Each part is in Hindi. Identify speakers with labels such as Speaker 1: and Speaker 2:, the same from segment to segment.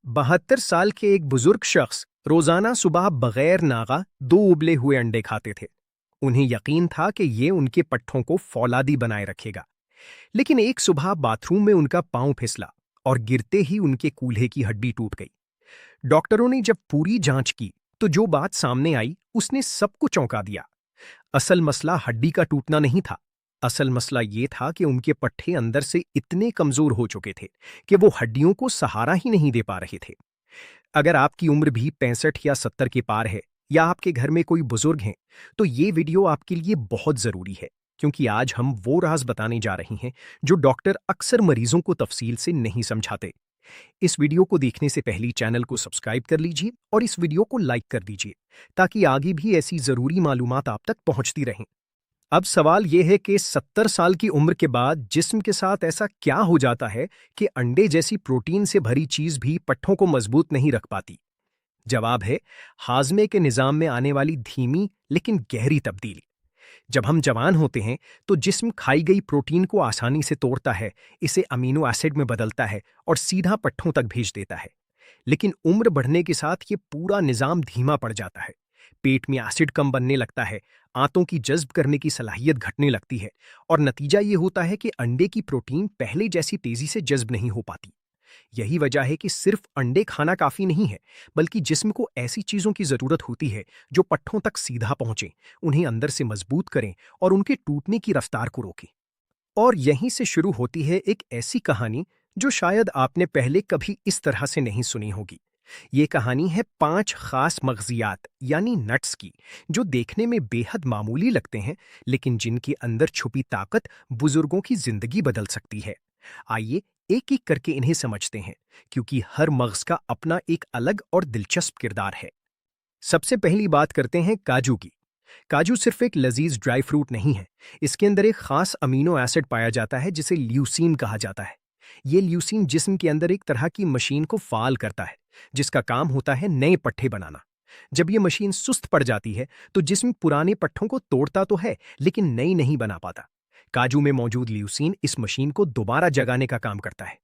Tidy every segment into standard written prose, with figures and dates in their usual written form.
Speaker 1: 72 साल के एक बुजुर्ग शख्स रोजाना सुबह बगैर नागा 2 उबले हुए अंडे खाते थे। उन्हें यकीन था कि ये उनके पट्ठों को फौलादी बनाए रखेगा। लेकिन एक सुबह बाथरूम में उनका पांव फिसला और गिरते ही उनके कूल्हे की हड्डी टूट गई। डॉक्टरों ने जब पूरी जांच की तो जो बात सामने आई उसने सबको चौंका दिया। असल मसला हड्डी का टूटना नहीं था। असल मसला ये था कि उनके पट्ठे अंदर से इतने कमजोर हो चुके थे कि वो हड्डियों को सहारा ही नहीं दे पा रहे थे। अगर आपकी उम्र भी 65 या 70 के पार है या आपके घर में कोई बुजुर्ग हैं, तो ये वीडियो आपके लिए बहुत जरूरी है, क्योंकि आज हम वो राज बताने जा रहे हैं जो डॉक्टर अक्सर मरीजों को तफसील से नहीं समझाते। इस वीडियो को देखने से पहले चैनल को सब्सक्राइब कर लीजिए और इस वीडियो को लाइक कर दीजिए, ताकि आगे भी ऐसी जरूरी मालूमात आप तक पहुंचती रहें। अब सवाल यह है कि 70 साल की उम्र के बाद जिस्म के साथ ऐसा क्या हो जाता है कि अंडे जैसी प्रोटीन से भरी चीज भी पट्ठों को मजबूत नहीं रख पाती। जवाब है हाजमे के निजाम में आने वाली धीमी लेकिन गहरी तब्दीली। जब हम जवान होते हैं तो जिस्म खाई गई प्रोटीन को आसानी से तोड़ता है, इसे अमीनो एसिड में बदलता है और सीधा पट्ठों तक भेज देता है। लेकिन उम्र बढ़ने के साथ ये पूरा निजाम धीमा पड़ जाता है। पेट में एसिड कम बनने लगता है, आंतों की जज्ब करने की सलाहियत घटने लगती है और नतीजा ये होता है कि अंडे की प्रोटीन पहले जैसी तेजी से जज्ब नहीं हो पाती। यही वजह है कि सिर्फ अंडे खाना काफी नहीं है, बल्कि जिस्म को ऐसी चीजों की जरूरत होती है जो पट्ठों तक सीधा पहुंचे, उन्हें अंदर से मजबूत करें और उनके टूटने की रफ्तार को रोकें। और यहीं से शुरू होती है एक ऐसी कहानी जो शायद आपने पहले कभी इस तरह से नहीं सुनी होगी। ये कहानी है 5 खास मग़ज़ियात यानी नट्स की, जो देखने में बेहद मामूली लगते हैं, लेकिन जिनके अंदर छुपी ताकत बुजुर्गों की जिंदगी बदल सकती है। आइए एक एक करके इन्हें समझते हैं, क्योंकि हर मग़ज़ का अपना एक अलग और दिलचस्प किरदार है। सबसे पहली बात करते हैं काजू की। काजू सिर्फ एक लजीज ड्राई फ्रूट नहीं है, इसके अंदर एक खास अमीनो एसिड पाया जाता है जिसे ल्यूसीन कहा जाता है। ये ल्यूसीन जिस्म के अंदर एक तरह की मशीन को फाल करता है, जिसका काम होता है नए पट्ठे बनाना। जब ये मशीन सुस्त पड़ जाती है तो जिस्म पुराने पट्ठों को तोड़ता तो है, लेकिन नई नहीं बना पाता। काजू में मौजूद ल्यूसीन इस मशीन को दोबारा जगाने का काम करता है।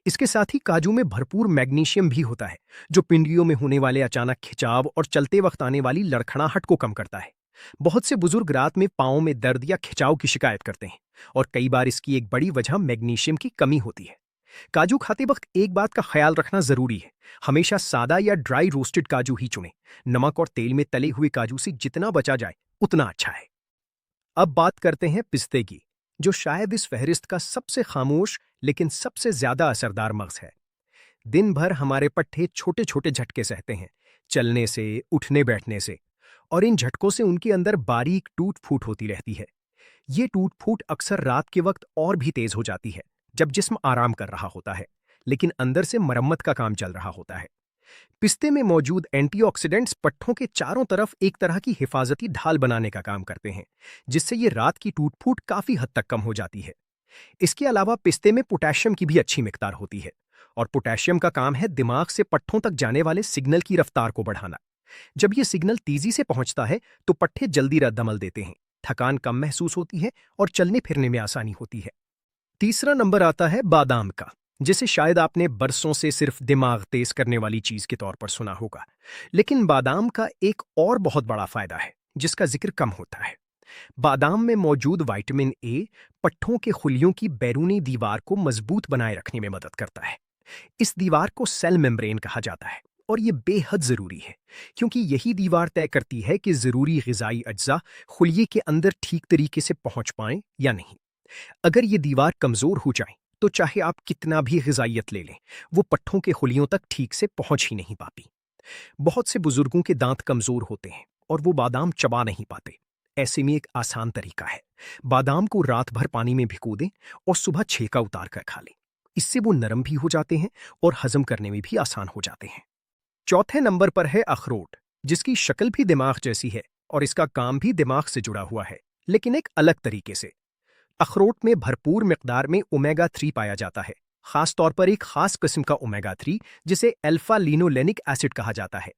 Speaker 1: इसके साथ ही काजू में भरपूर मैग्नीशियम भी होता है, जो पिंडियों में होने वाले अचानक खिंचाव और चलते वक्त आने वाली लड़खड़ाहट को कम करता है। बहुत से बुजुर्ग रात में पाँव में दर्द या खिंचाव की शिकायत करते हैं, और कई बार इसकी एक बड़ी वजह मैग्नीशियम की कमी होती है। काजू खाते वक्त एक बात का ख्याल रखना जरूरी है, हमेशा सादा या ड्राई रोस्टेड काजू ही चुनें। नमक और तेल में तले हुए काजू से जितना बचा जाए उतना अच्छा है। अब बात करते हैं पिस्ते की, जो शायद इस फहरिस्त का सबसे खामोश लेकिन सबसे ज्यादा असरदार मग़ज़ है। दिन भर हमारे पट्ठे छोटे छोटे झटके सहते हैं, चलने से, उठने बैठने से, और इन झटकों से उनके अंदर बारीक टूट फूट होती रहती है। ये टूट फूट अक्सर रात के वक्त और भी तेज हो जाती है, जब जिस्म आराम कर रहा होता है, लेकिन अंदर से मरम्मत का काम चल रहा होता है। पिस्ते में मौजूद एंटीऑक्सीडेंट्स पट्ठों के चारों तरफ एक तरह की हिफाजती ढाल बनाने का काम करते हैं, जिससे ये रात की टूट फूट काफी हद तक कम हो जाती है। इसके अलावा पिस्ते में पोटेशियम की भी अच्छी मिकदार होती है, और पोटेशियम का काम है दिमाग से पट्ठों तक जाने वाले सिग्नल की रफ्तार को बढ़ाना। जब ये सिग्नल तेजी से पहुंचता है तो पट्ठे जल्दी रद्दमल देते हैं, थकान कम महसूस होती है और चलने फिरने में आसानी होती है। तीसरा नंबर आता है बादाम का, जिसे शायद आपने बरसों से सिर्फ दिमाग तेज करने वाली चीज के तौर पर सुना होगा। लेकिन बादाम का एक और बहुत बड़ा फायदा है जिसका जिक्र कम होता है। बादाम में मौजूद विटामिन ए पट्ठों के खुलियों की बैरूनी दीवार को मजबूत बनाए रखने में मदद करता है। इस दीवार को सेल मेम्ब्रेन कहा जाता है, और ये बेहद जरूरी है, क्योंकि यही दीवार तय करती है कि जरूरी ग़िज़ाई अज्जा खुलिये के अंदर ठीक तरीके से पहुंच पाएं या नहीं। अगर ये दीवार कमजोर हो जाए तो चाहे आप कितना भी ग़िज़ाइयत ले लें, वो पट्ठों के खुलियों तक ठीक से पहुंच ही नहीं पाती। बहुत से बुजुर्गों के दांत कमजोर होते हैं और वो बादाम चबा नहीं पाते। ऐसे में एक आसान तरीका है, बादाम को रात भर पानी में भिगो दें और सुबह छेका उतार कर खा लें। इससे वो नरम भी हो जाते हैं और हजम करने में भी आसान हो जाते हैं। चौथे नंबर पर है अखरोट, जिसकी शक्ल भी दिमाग जैसी है और इसका काम भी दिमाग से जुड़ा हुआ है, लेकिन एक अलग तरीके से। अखरोट में भरपूर मिकदार में ओमेगा 3 पाया जाता है, खास तौर पर एक खास किस्म का ओमेगा 3 जिसे अल्फा लिनोलेनिक एसिड कहा जाता है।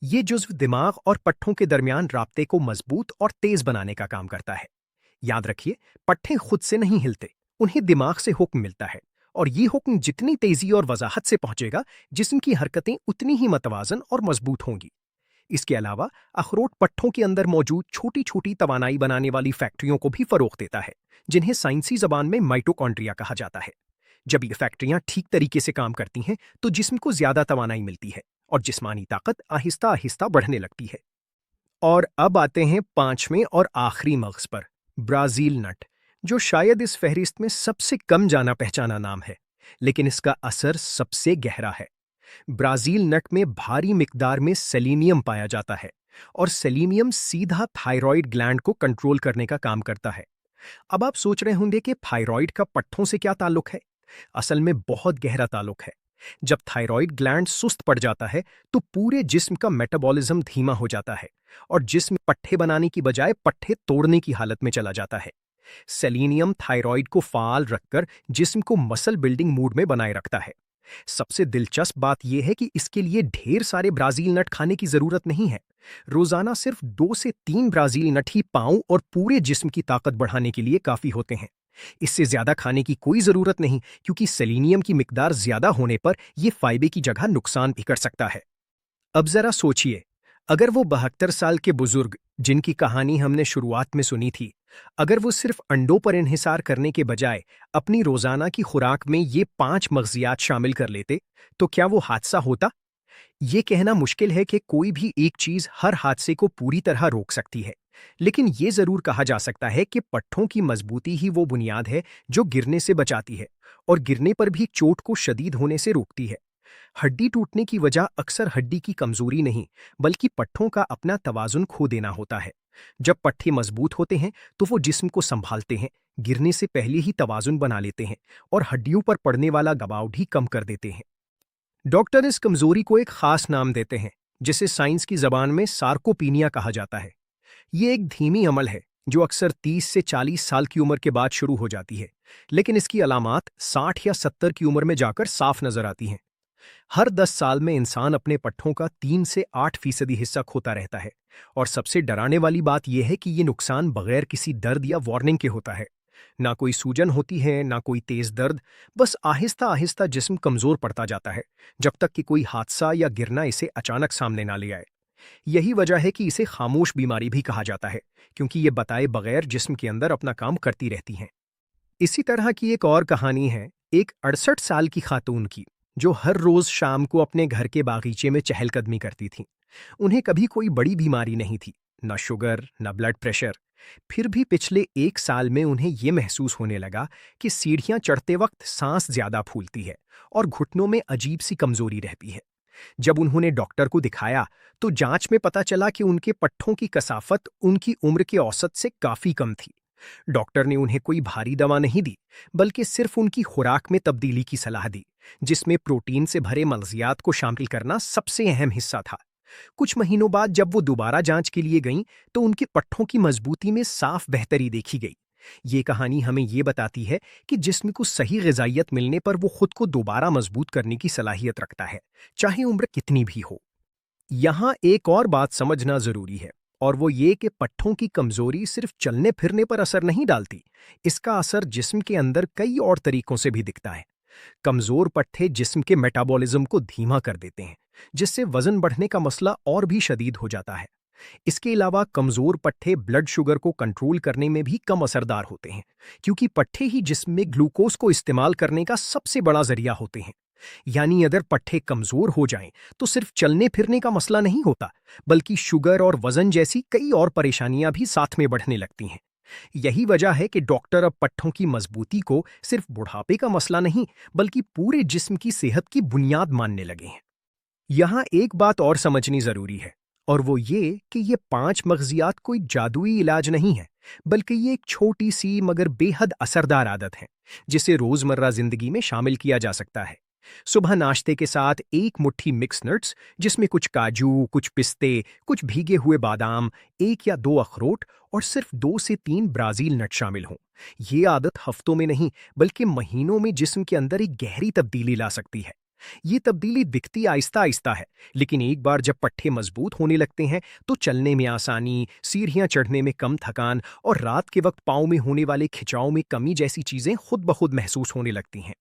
Speaker 1: ये जुज्व दिमाग और पट्ठों के दरमियान राब्ते को मजबूत और तेज बनाने का काम करता है। याद रखिए, पट्ठे खुद से नहीं हिलते, उन्हें दिमाग से हुक्म मिलता है, और ये हुक्म जितनी तेजी और वजाहत से पहुंचेगा, जिस्म की हरकतें उतनी ही मतवाजन और मजबूत होंगी। इसके अलावा अखरोट पट्ठों के अंदर मौजूद छोटी छोटी तवानाई बनाने वाली फैक्ट्रियों को भी फरोग देता है, जिन्हें साइंसी जबान में माइटोकॉन्ड्रिया कहा जाता है। जब ये फैक्ट्रियां ठीक तरीके से काम करती हैं तो जिस्म को ज्यादा तवानाई मिलती है और जिस्मानी ताकत आहिस्ता आहिस्ता बढ़ने लगती है। और अब आते हैं पांचवें और आखिरी मगज पर, ब्राजील नट, जो शायद इस फहरिस्त में सबसे कम जाना पहचाना नाम है, लेकिन इसका असर सबसे गहरा है। ब्राजील नट में भारी मिकदार में सेलेनियम पाया जाता है और सेलेनियम सीधा थायराइड ग्लैंड को कंट्रोल करने का काम करता है। अब आप सोच रहे होंगे कि थायराइड का पट्ठों से क्या ताल्लुक है। असल में बहुत गहरा ताल्लुक है। जब थायराइड ग्लैंड सुस्त पड़ जाता है तो पूरे जिस्म का मेटाबॉलिज्म धीमा हो जाता है और जिस्म पट्ठे बनाने की बजाय पट्ठे तोड़ने की हालत में चला जाता है। सेलेनियम थायराइड को फाल रखकर जिस्म को मसल बिल्डिंग मूड में बनाए रखता है। सबसे दिलचस्प बात यह है कि इसके लिए ढेर सारे ब्राजील नट खाने की जरूरत नहीं है। रोजाना सिर्फ 2 से 3 ब्राजील नट ही पांव और पूरे जिस्म की ताकत बढ़ाने के लिए काफी होते हैं। इससे ज्यादा खाने की कोई जरूरत नहीं, क्योंकि सेलेनियम की मिकदार ज्यादा होने पर यह फायदे की जगह नुकसान भी कर सकता है। अब जरा सोचिए, अगर वो 72 साल के बुजुर्ग जिनकी कहानी हमने शुरुआत में सुनी थी, अगर वो सिर्फ अंडों पर इन्हिसार करने के बजाय अपनी रोजाना की खुराक में ये 5 मगजियात शामिल कर लेते, तो क्या वो हादसा होता? ये कहना मुश्किल है कि कोई भी एक चीज हर हादसे को पूरी तरह रोक सकती है, लेकिन ये जरूर कहा जा सकता है कि पट्ठों की मजबूती ही वो बुनियाद है जो गिरने से बचाती है और गिरने पर भी चोट को शदीद होने से रोकती है। हड्डी टूटने की वजह अक्सर हड्डी की कमजोरी नहीं, बल्कि पट्ठों का अपना तवाजुन खो देना होता है। जब पट्ठे मजबूत होते हैं तो वो जिस्म को संभालते हैं, गिरने से पहले ही तवाजुन बना लेते हैं और हड्डियों पर पड़ने वाला दबाव भी कम कर देते हैं। डॉक्टर इस कमजोरी को एक खास नाम देते हैं, जिसे साइंस की जबान में सार्कोपीनिया कहा जाता है। ये एक धीमी अमल है जो अक्सर 30 से 40 साल की उम्र के बाद शुरू हो जाती है, लेकिन इसकी अलामात 60 या 70 की उम्र में जाकर साफ नजर आती हैं। हर 10 साल में इंसान अपने पट्ठों का 3 से 8% हिस्सा खोता रहता है, और सबसे डराने वाली बात यह है कि ये नुकसान बगैर किसी दर्द या वार्निंग के होता है। ना कोई सूजन होती है, ना कोई तेज दर्द, बस आहिस्ता आहिस्ता जिस्म कमजोर पड़ता जाता है, जब तक कि कोई हादसा या गिरना इसे अचानक सामने ना ले आए। यही वजह है कि इसे खामोश बीमारी भी कहा जाता है, क्योंकि ये बताए बगैर जिस्म के अंदर अपना काम करती रहती हैं। इसी तरह की एक और कहानी है एक 68 साल की खातून की, जो हर रोज शाम को अपने घर के बागीचे में चहलकदमी करती थीं। उन्हें कभी कोई बड़ी बीमारी नहीं थी, न शुगर न ब्लड प्रेशर। फिर भी पिछले 1 साल में उन्हें यह महसूस होने लगा कि सीढ़ियां चढ़ते वक्त सांस ज्यादा फूलती है और घुटनों में अजीब सी कमजोरी रहती है। जब उन्होंने डॉक्टर को दिखाया तो जांच में पता चला कि उनके पट्ठों की कसाफत उनकी उम्र के औसत से काफी कम थी। डॉक्टर ने उन्हें कोई भारी दवा नहीं दी, बल्कि सिर्फ उनकी खुराक में तब्दीली की सलाह दी, जिसमें प्रोटीन से भरे मगजियात को शामिल करना सबसे अहम हिस्सा था। कुछ महीनों बाद जब वो दोबारा जांच के लिए गईं, तो उनके पट्ठों की मजबूती में साफ बेहतरी देखी गई। ये कहानी हमें ये बताती है कि जिस्म को सही ग़िज़ाइयत मिलने पर वो खुद को दोबारा मजबूत करने की सलाहियत रखता है, चाहे उम्र कितनी भी हो। यहाँ एक और बात समझना जरूरी है, और वो ये कि पट्ठों की कमजोरी सिर्फ चलने फिरने पर असर नहीं डालती। इसका असर जिस्म के अंदर कई और तरीकों से भी दिखता है। कमजोर पट्ठे जिस्म के मेटाबॉलिज्म को धीमा कर देते हैं, जिससे वजन बढ़ने का मसला और भी शदीद हो जाता है। इसके अलावा कमजोर पट्ठे ब्लड शुगर को कंट्रोल करने में भी कम असरदार होते हैं, क्योंकि पट्ठे ही जिस्म में ग्लूकोज को इस्तेमाल करने का सबसे बड़ा जरिया होते हैं। यानी अगर पट्ठे कमजोर हो जाएं, तो सिर्फ चलने फिरने का मसला नहीं होता, बल्कि शुगर और वजन जैसी कई और परेशानियां भी साथ में बढ़ने लगती हैं। यही वजह है कि डॉक्टर अब पट्ठों की मजबूती को सिर्फ बुढ़ापे का मसला नहीं, बल्कि पूरे जिस्म की सेहत की बुनियाद मानने लगे हैं। यहाँ एक बात और समझनी जरूरी है, और वो ये कि ये 5 मगजियात कोई जादुई इलाज नहीं है, बल्कि ये एक छोटी सी मगर बेहद असरदार आदत है, जिसे रोजमर्रा जिंदगी में शामिल किया जा सकता है। सुबह नाश्ते के साथ एक मुट्ठी मिक्स नट्स, जिसमें कुछ काजू, कुछ पिस्ते, कुछ भीगे हुए बादाम, 1 या 2 अखरोट और सिर्फ 2 से 3 ब्राजील नट शामिल हों। ये आदत हफ्तों में नहीं, बल्कि महीनों में जिस्म के अंदर एक गहरी तब्दीली ला सकती है। ये तब्दीली दिखती आहिस्ता आहिस्ता है, लेकिन एक बार जब पट्ठे मजबूत होने लगते हैं तो चलने में आसानी, सीढ़ियां चढ़ने में कम थकान और रात के वक्त पाँव में होने वाले खिंचाव में कमी जैसी चीजें खुद ब खुद महसूस होने लगती हैं।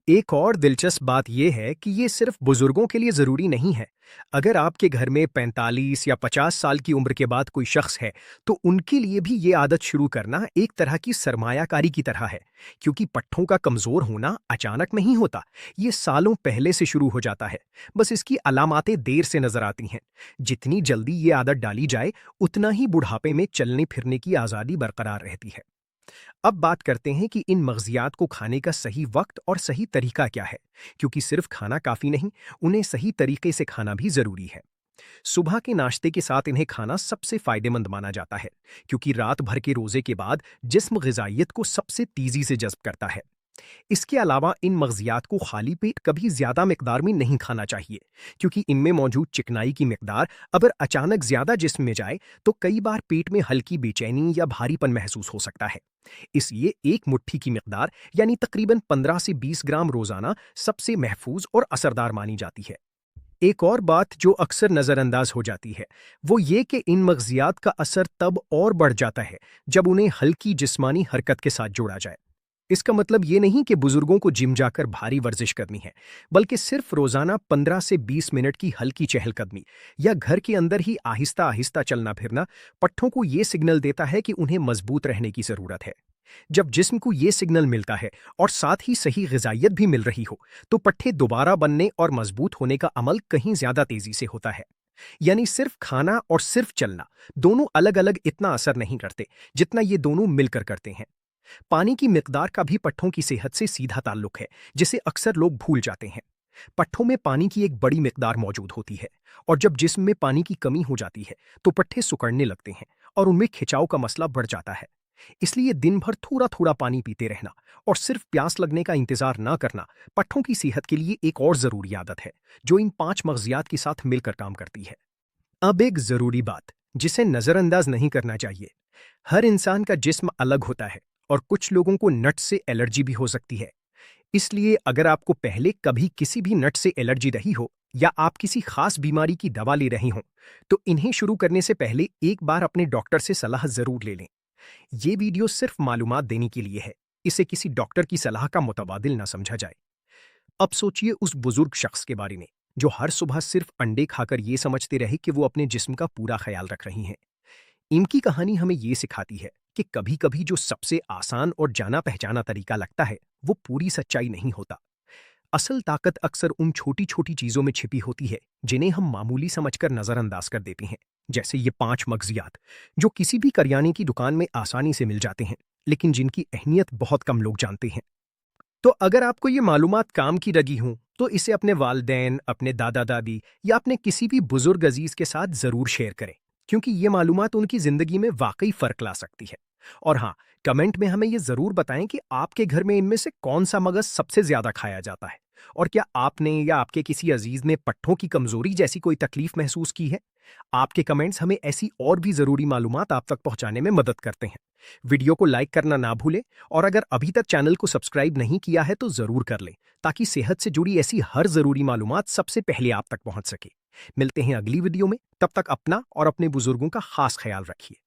Speaker 1: एक और दिलचस्प बात यह है कि ये सिर्फ बुजुर्गों के लिए जरूरी नहीं है। अगर आपके घर में 45 या 50 साल की उम्र के बाद कोई शख्स है, तो उनके लिए भी ये आदत शुरू करना एक तरह की सरमायाकारी की तरह है, क्योंकि पट्ठों का कमजोर होना अचानक नहीं होता। ये सालों पहले से शुरू हो जाता है। बस इसकी अलामातें देर से नजर आती हैं। जितनी जल्दी ये आदत डाली जाए, उतना ही बुढ़ापे में चलने फिरने की आज़ादी बरकरार रहती है। अब बात करते हैं कि इन मग़ज़ियात को खाने का सही वक्त और सही तरीका क्या है, क्योंकि सिर्फ खाना काफ़ी नहीं, उन्हें सही तरीके से खाना भी ज़रूरी है। सुबह के नाश्ते के साथ इन्हें खाना सबसे फ़ायदेमंद माना जाता है, क्योंकि रात भर के रोज़े के बाद जिस्म ग़िज़ाइयत को सबसे तेज़ी से जज़्ब करता है। इसके अलावा इन मग़ज़ियात को खाली पेट कभी ज़्यादा मिक़दार में नहीं खाना चाहिए, क्योंकि इनमें मौजूद चिकनाई की मिक़दार अगर अचानक ज़्यादा जिस्म में जाए, तो कई बार पेट में हल्की बेचैनी या भारीपन महसूस हो सकता है। इसलिए एक मुट्ठी की मिक़दार यानी तकरीबन 15 से 20 ग्राम रोज़ाना सबसे महफूज और असरदार मानी जाती है। एक और बात जो अक्सर नज़रअंदाज हो जाती है, वो ये कि इन मग़ज़ियात का असर तब और बढ़ जाता है जब उन्हें हल्की जिस्मानी हरकत के साथ जोड़ा जाए। इसका मतलब ये नहीं कि बुजुर्गों को जिम जाकर भारी वर्जिश करनी है, बल्कि सिर्फ रोजाना 15 से 20 मिनट की हल्की चहलकदमी या घर के अंदर ही आहिस्ता आहिस्ता चलना फिरना पट्ठों को ये सिग्नल देता है कि उन्हें मजबूत रहने की जरूरत है। जब जिस्म को ये सिग्नल मिलता है और साथ ही सही ग़िज़ाइयत भी मिल रही हो, तो पट्ठे दोबारा बनने और मजबूत होने का अमल कहीं ज्यादा तेजी से होता है। यानी सिर्फ खाना और सिर्फ चलना दोनों अलग अलग इतना असर नहीं करते, जितना ये दोनों मिलकर करते हैं। पानी की मिकदार का भी पट्ठों की सेहत से सीधा ताल्लुक है, जिसे अक्सर लोग भूल जाते हैं। पट्ठों में पानी की एक बड़ी मिकदार मौजूद होती है, और जब जिस्म में पानी की कमी हो जाती है, तो पट्ठे सिकुड़ने लगते हैं और उनमें खिंचाव का मसला बढ़ जाता है। इसलिए दिन भर थोड़ा थोड़ा पानी पीते रहना और सिर्फ प्यास लगने का इंतजार ना करना पट्ठों की सेहत के लिए एक और जरूरी आदत है, जो इन 5 मग़ज़ियात के साथ मिलकर काम करती है। अब एक जरूरी बात जिसे नजरअंदाज नहीं करना चाहिए। हर इंसान का जिस्म अलग होता है और कुछ लोगों को नट से एलर्जी भी हो सकती है। इसलिए अगर आपको पहले कभी किसी भी नट से एलर्जी रही हो या आप किसी खास बीमारी की दवा ले रही हों, तो इन्हें शुरू करने से पहले एक बार अपने डॉक्टर से सलाह जरूर ले लें। ये वीडियो सिर्फ मालूमात देने के लिए है, इसे किसी डॉक्टर की सलाह का मुतबादिल ना समझा जाए। अब सोचिए उस बुजुर्ग शख्स के बारे में जो हर सुबह सिर्फ अंडे खाकर ये समझते रहे कि वो अपने जिस्म का पूरा ख्याल रख रही हैं। इनकी कहानी हमें ये सिखाती है कि कभी-कभी जो सबसे आसान और जाना पहचाना तरीका लगता है, वो पूरी सच्चाई नहीं होता। असल ताकत अक्सर उन छोटी-छोटी चीजों में छिपी होती है, जिन्हें हम मामूली समझकर नजरअंदाज कर देते हैं। जैसे ये 5 मग़ज़ियात, जो किसी भी करियाने की दुकान में आसानी से मिल जाते हैं, लेकिन जिनकी अहमियत बहुत कम लोग जानते हैं। तो अगर आपको ये मालूमात काम की लगी हों, तो इसे अपने वालिदैन, अपने दादा-दादी या अपने किसी भी बुजुर्ग अजीज के साथ जरूर शेयर करें, क्योंकि ये मालूमात उनकी जिंदगी में वाकई फर्क ला सकती है। और हाँ, कमेंट में हमें ये जरूर बताएं कि आपके घर में इनमें से कौन सा मगज सबसे ज्यादा खाया जाता है, और क्या आपने या आपके किसी अजीज ने पट्ठों की कमजोरी जैसी कोई तकलीफ महसूस की है। आपके कमेंट्स हमें ऐसी और भी जरूरी मालूमात आप तक पहुंचाने में मदद करते हैं। वीडियो को लाइक करना ना भूलें, और अगर अभी तक चैनल को सब्सक्राइब नहीं किया है तो जरूर कर लें, ताकि सेहत से जुड़ी ऐसी हर जरूरी मालूमात सबसे पहले आप तक पहुंच सके। मिलते हैं अगली वीडियो में, तब तक अपना और अपने बुजुर्गों का खास ख्याल रखिए।